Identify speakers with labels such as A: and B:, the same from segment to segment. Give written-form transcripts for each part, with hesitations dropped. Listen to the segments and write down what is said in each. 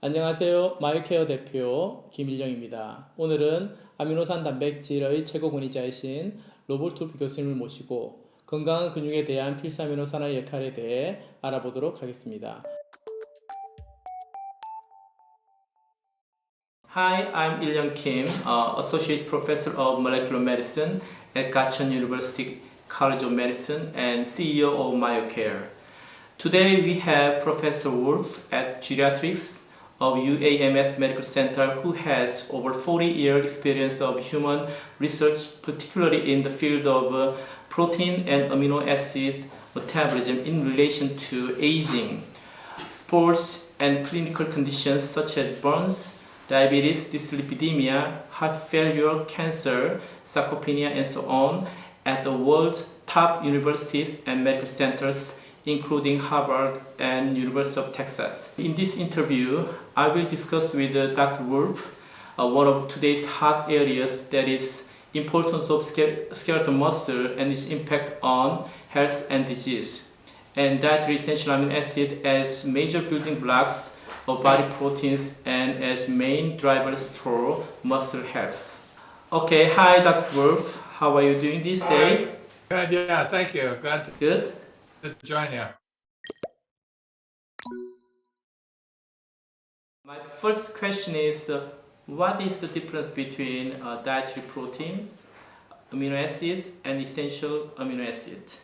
A: 안녕하세요. 마이오케어 대표 김일영입니다. 오늘은 아미노산 단백질의 최고권위자이신 로볼트 교수님을 모시고 건강한 근육에 대한 필수아미노산의 역할에 대해 알아보도록 하겠습니다. Hi, I'm Il-young Kim, Associate Professor of Molecular Medicine at Gachon University College of Medicine and CEO of Maiokeer. Today we have Professor Wolfe at Geriatrics of UAMS Medical Center who has over 40-year experience of human research, particularly in the field of protein and amino acid metabolism in relation to aging, sports, and clinical conditions such as burns, diabetes, dyslipidemia, heart failure, cancer, sarcopenia, and so on at the world's top universities and medical centers, including Harvard and University of Texas. In this interview, I will discuss with Dr. Wolfe one of today's hot areas, that is importance of skeletal muscle and its impact on health and disease, and dietary essential amino acid as major building blocks of body proteins and as main drivers for muscle health. Okay, hi Dr. Wolfe, how are you doing this day?
B: Good, yeah, thank you. Glad
A: Good.
B: to join you.
A: My first question is, what is the difference between dietary proteins, amino acids, and essential amino acids?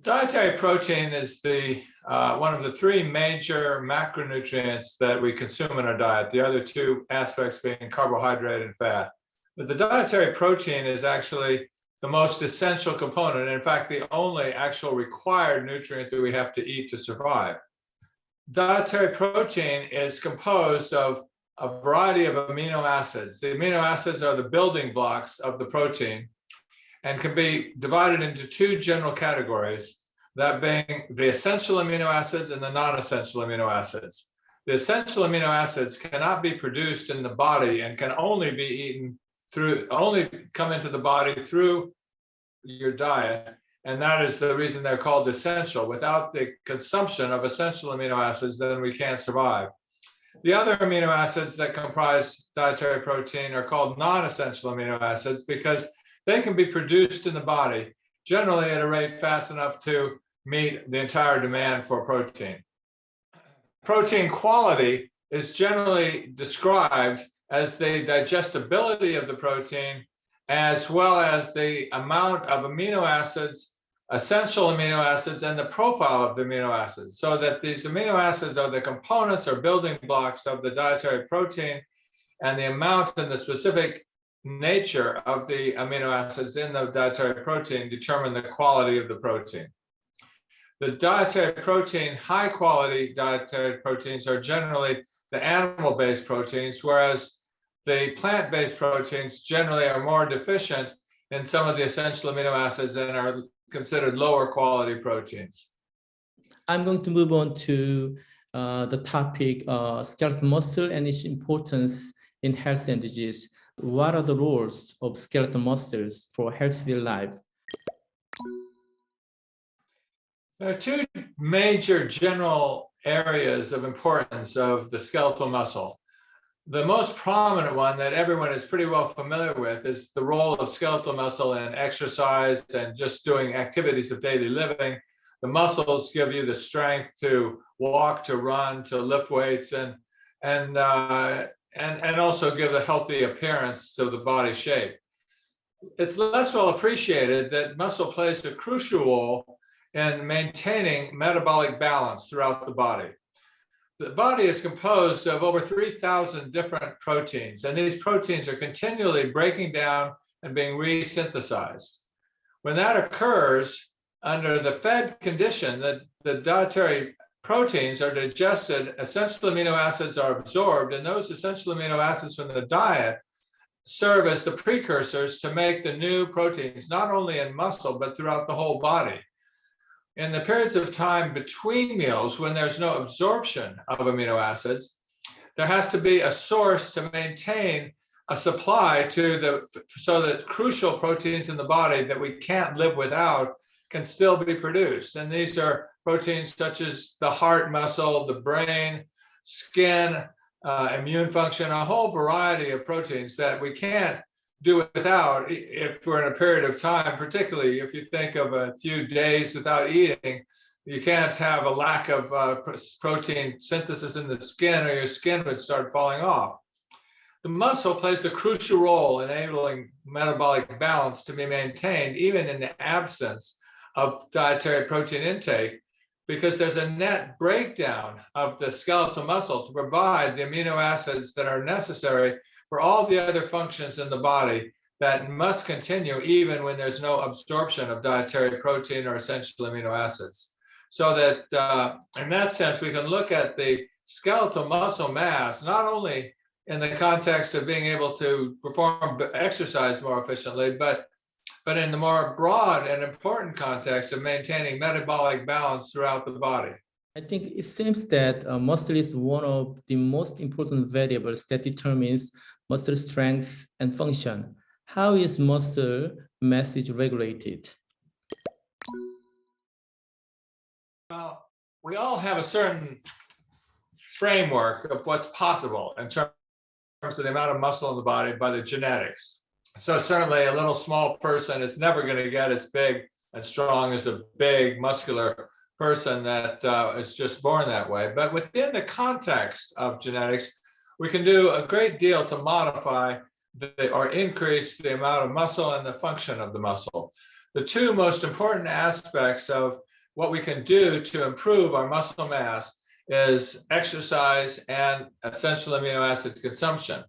B: Dietary protein is the one of the three major macronutrients that we consume in our diet, the other two aspects being carbohydrate and fat. But the dietary protein is actually the most essential component, and in fact, the only actual required nutrient that we have to eat to survive. Dietary protein is composed of a variety of amino acids. The amino acids are the building blocks of the protein and can be divided into two general categories, that being the essential amino acids and the non-essential amino acids. The essential amino acids cannot be produced in the body and can only be eaten only come into the body through your diet, and that is the reason they're called essential. Without the consumption of essential amino acids, then we can't survive. The other amino acids that comprise dietary protein are called non-essential amino acids because they can be produced in the body, generally at a rate fast enough to meet the entire demand for protein. Protein quality is generally described as the digestibility of the protein, as well as the amount of amino acids, essential amino acids, and the profile of the amino acids, so that these amino acids are the components or building blocks of the dietary protein, and the amount and the specific nature of the amino acids in the dietary protein determine the quality of the protein. The dietary protein, high quality dietary proteins are generally the animal-based proteins, whereas the plant-based proteins generally are more deficient in some of the essential amino acids and are considered lower quality proteins.
A: I'm going to move on to the topic skeletal muscle and its importance in health and disease. What are the roles of skeletal muscles for healthy life?
B: There are two major general areas of importance of the skeletal muscle. The most prominent one that everyone is pretty well familiar with is the role of skeletal muscle in exercise and just doing activities of daily living. The muscles give you the strength to walk, to run, to lift weights, and also give a healthy appearance to the body shape. It's less well appreciated that muscle plays a crucial role in maintaining metabolic balance throughout the body. The body is composed of over 3,000 different proteins, and these proteins are continually breaking down and being resynthesized. When that occurs under the fed condition, the dietary proteins are digested, essential amino acids are absorbed, and those essential amino acids from the diet serve as the precursors to make the new proteins, not only in muscle, but throughout the whole body. In the periods of time between meals, when there's no absorption of amino acids, there has to be a source to maintain a supply so that crucial proteins in the body that we can't live without can still be produced. And these are proteins such as the heart muscle, the brain, skin, immune function, a whole variety of proteins that we can't do without if we're in a period of time, particularly if you think of a few days without eating. You can't have a lack of protein synthesis in the skin, or your skin would start falling off. The muscle plays the crucial role in enabling metabolic balance to be maintained even in the absence of dietary protein intake, because there's a net breakdown of the skeletal muscle to provide the amino acids that are necessary for all the other functions in the body that must continue even when there's no absorption of dietary protein or essential amino acids. So that in that sense, we can look at the skeletal muscle mass, not only in the context of being able to perform exercise more efficiently, but in the more broad and important context of maintaining metabolic balance throughout the body.
A: I think it seems that muscle is one of the most important variables that determines muscle strength and function. How is muscle mass regulated?
B: Well, we all have a certain framework of what's possible in terms of the amount of muscle in the body by the genetics. So certainly a little small person is never going to get as big and strong as a big muscular person that is just born that way. But within the context of genetics, we can do a great deal to modify or increase the amount of muscle and the function of the muscle. The two most important aspects of what we can do to improve our muscle mass is exercise and essential amino acid consumption.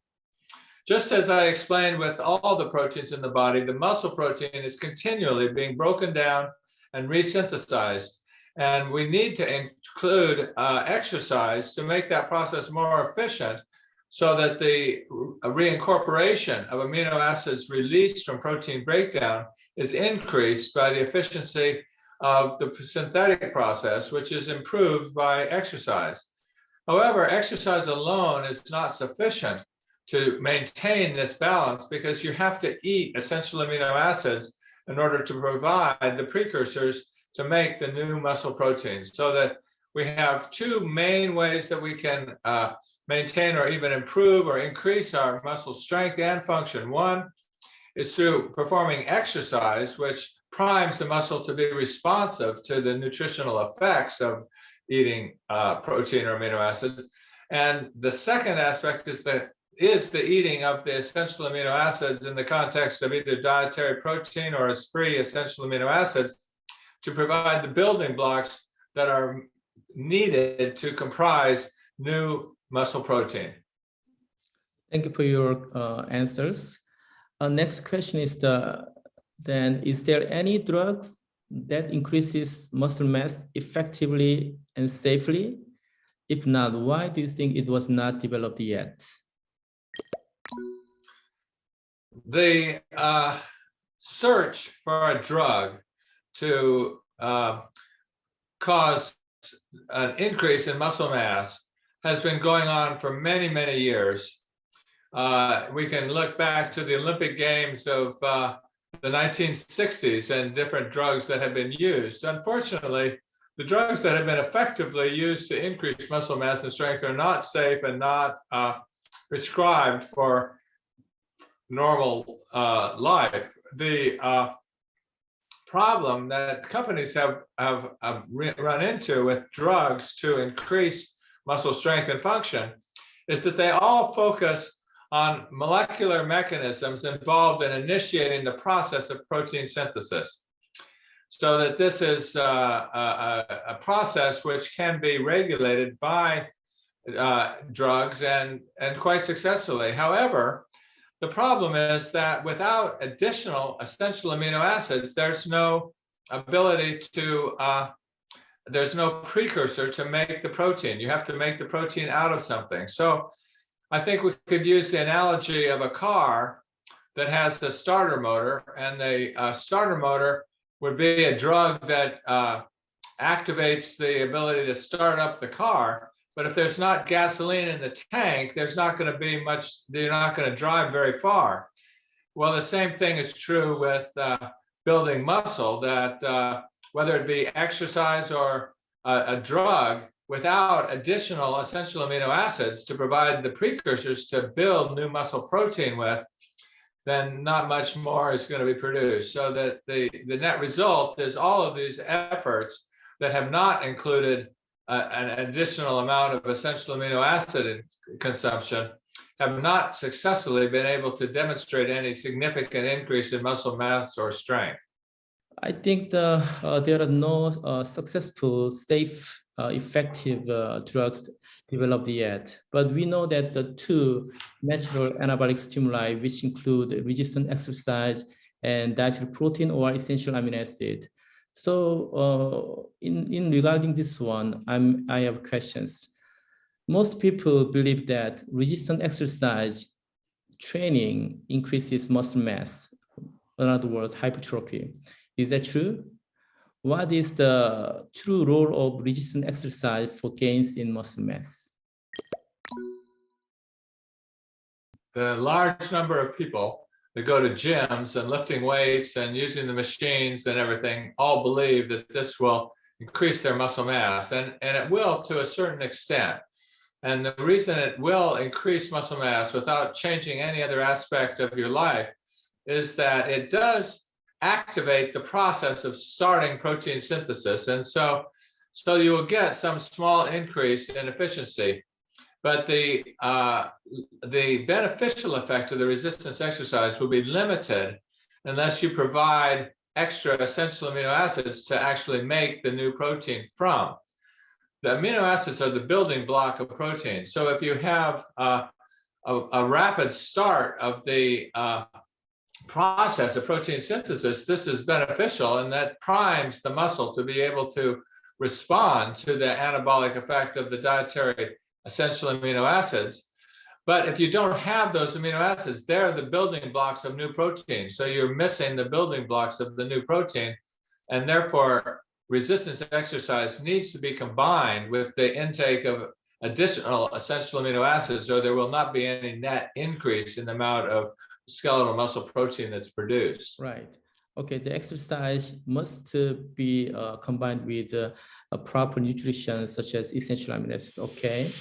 B: Just as I explained with all the proteins in the body, the muscle protein is continually being broken down and resynthesized. And we need to include exercise to make that process more efficient, so that the reincorporation of amino acids released from protein breakdown is increased by the efficiency of the synthetic process, which is improved by exercise. However, exercise alone is not sufficient to maintain this balance, because you have to eat essential amino acids in order to provide the precursors to make the new muscle proteins. So that we have two main ways that we can maintain or even improve or increase our muscle strength and function. One is through performing exercise, which primes the muscle to be responsive to the nutritional effects of eating protein or amino acids. And the second aspect is the eating of the essential amino acids in the context of either dietary protein or as free essential amino acids, to provide the building blocks that are needed to comprise new muscle protein.
A: Thank you for your answers. Next question is is there any drugs that increases muscle mass effectively and safely? If not, why do you think it was not developed yet?
B: The search for a drug to cause an increase in muscle mass has been going on for many, many years. We can look back to the Olympic Games of the 1960s and different drugs that have been used. Unfortunately, the drugs that have been effectively used to increase muscle mass and strength are not safe and not prescribed for normal life. The problem that companies have run into with drugs to increase muscle strength and function is that they all focus on molecular mechanisms involved in initiating the process of protein synthesis. So that this is a process which can be regulated by drugs and quite successfully. However, the problem is that without additional essential amino acids, there's no ability to, there's no precursor to make the protein. You have to make the protein out of something. So I think we could use the analogy of a car that has a starter motor, and the starter motor would be a drug that activates the ability to start up the car. But if there's not gasoline in the tank, there's not going to be much, you're not going to drive very far. Well, the same thing is true with building muscle, that whether it be exercise or a drug without additional essential amino acids to provide the precursors to build new muscle protein with, then not much more is going to be produced. So that the net result is all of these efforts that have not included an additional amount of essential amino acid consumption have not successfully been able to demonstrate any significant increase in muscle mass or strength.
A: I think there are no successful, safe, effective drugs developed yet. But we know that the two natural anabolic stimuli, which include resistant exercise and dietary protein or essential amino acid. So in regarding this one, I have questions. Most people believe that resistant exercise training increases muscle mass. In other words, hypertrophy. Is that true? What is the true role of resistant exercise for gains in muscle mass?
B: The large number of people that go to gyms and lifting weights and using the machines and everything all believe that this will increase their muscle mass, and it will to a certain extent. And the reason it will increase muscle mass without changing any other aspect of your life is that it does activate the process of starting protein synthesis. And so you will get some small increase in efficiency. But the beneficial effect of the resistance exercise will be limited unless you provide extra essential amino acids to actually make the new protein from. The amino acids are the building block of protein. So if you have a rapid start of the process of protein synthesis, this is beneficial, and that primes the muscle to be able to respond to the anabolic effect of the dietary essential amino acids. But if you don't have those amino acids, they're the building blocks of new protein. So you're missing the building blocks of the new protein, and therefore resistance exercise needs to be combined with the intake of additional essential amino acids, or there will not be any net increase in the amount of skeletal muscle protein that's produced.
A: Right. Okay, the exercise must be combined with a proper nutrition such as essential amino acids. Okay.